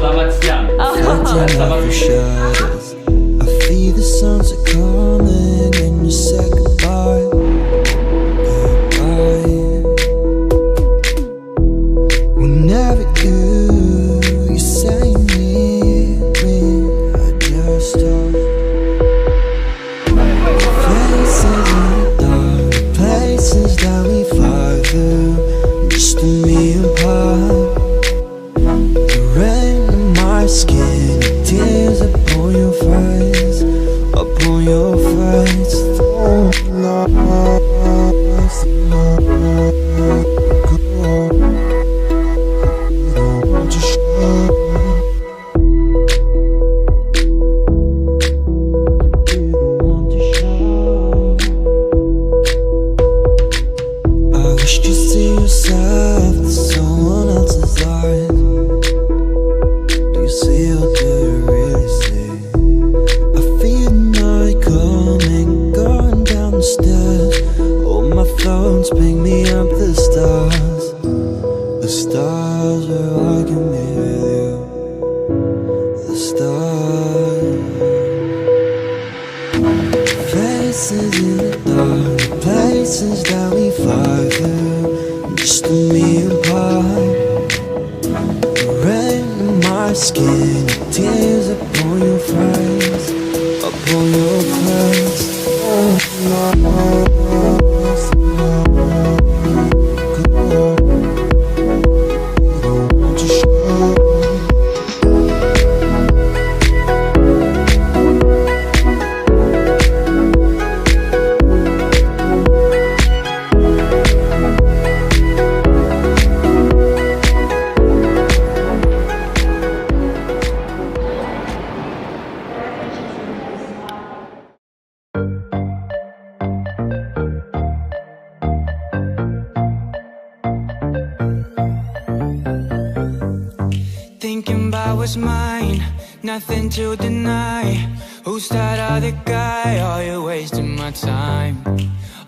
Selamat siang. Selamat I feel the sunset coming and you said goodbye. Goodbye. Whenever you say you need me, I just stop. Faces in the dark, places that we fly through, just me and Pop. The rain in my skin, tears upon your face, upon your face. Oh, lost, don't want to show. You don't want to show. I wish you see yourself to someone else's eyes. Do you see or do you really see? I feel the night coming, going down the stairs. Oh, my phone's ping me up the stars. The stars where I can be with you. The stars. Faces in the dark, places that we fly through, just me and Pop. The rain in my skin, tears upon your face, upon your face. Oh, lost, don't want to show. was mine, nothing to deny. Who's that other guy? Are you wasting my time?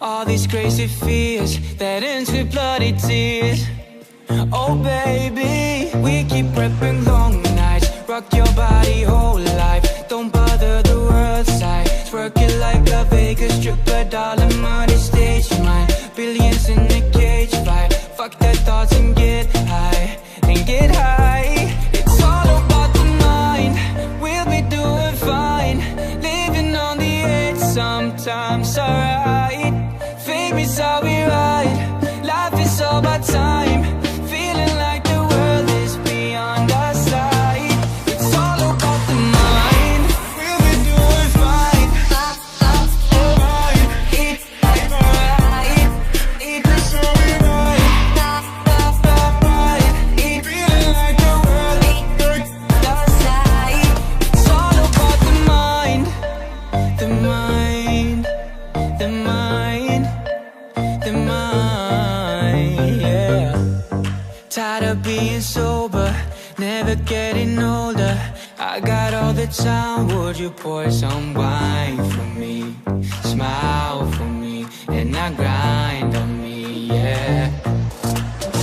All these crazy fears that ends with bloody tears. Oh baby, we keep prepping long nights. Rock your body whole life. Don't bother the world side. Twerk it like a Vegas stripper, darling, money stage mine. Billions in a cage fight. Fuck that thoughts and get high. And get high. It's all about the mind. We'll be doing fine. Living on the edge sometimes, alright. Fame is how we ride. Life is all about time. Feeling like the world is beyond our sight. It's all about the mind. We'll be doing fine. Alright. It's alright. It's how we ride. Feeling like the world is beyond our sight. It's all about the mind. The mind. The mind. The mind, yeah. Tired of being sober, never getting older. I got all the time, would you pour some wine for me? Smile for me, and I grind on me, yeah.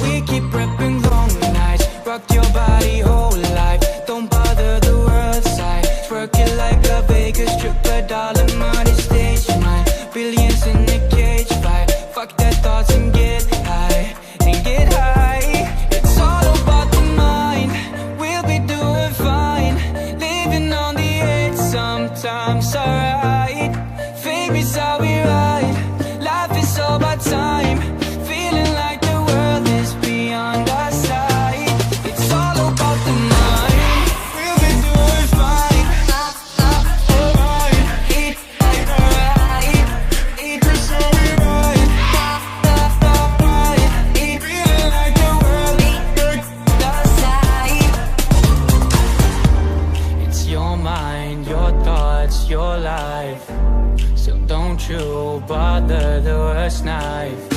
We keep prepping long nights, rock your body whole life. Don't bother the world side, twerk it like a Vegas stripper, darling, money stage mine. Billions in a cage fight. Fuck that thoughts and get high. And get high. It's all about the mind. We'll be doing fine. Living on the edge sometimes, alright. Fame is how we ride. Life is all about time. Feeling like the world is beyond our sight. It's all about the mind. We'll be doing fine. Alright. It's alright. It's how we ride. Feeling like the world is beyond our sight. It's your mind, your thoughts, your life. So don't you bother the worst knife.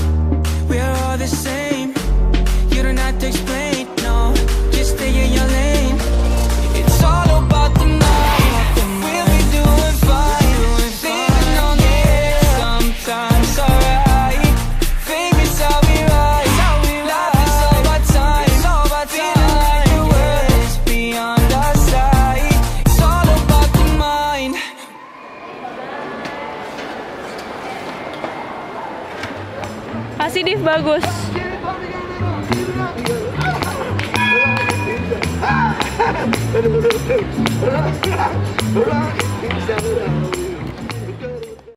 We're all the same. You don't have to explain, no. Just stay in your lane. It's all about the mind. We'll be doing fine. Living on the edge sometimes, alright. Fame is how we ride. Life is all about time. Feeling like the world is beyond our sight. It's all about the mind. Kasih div bagus.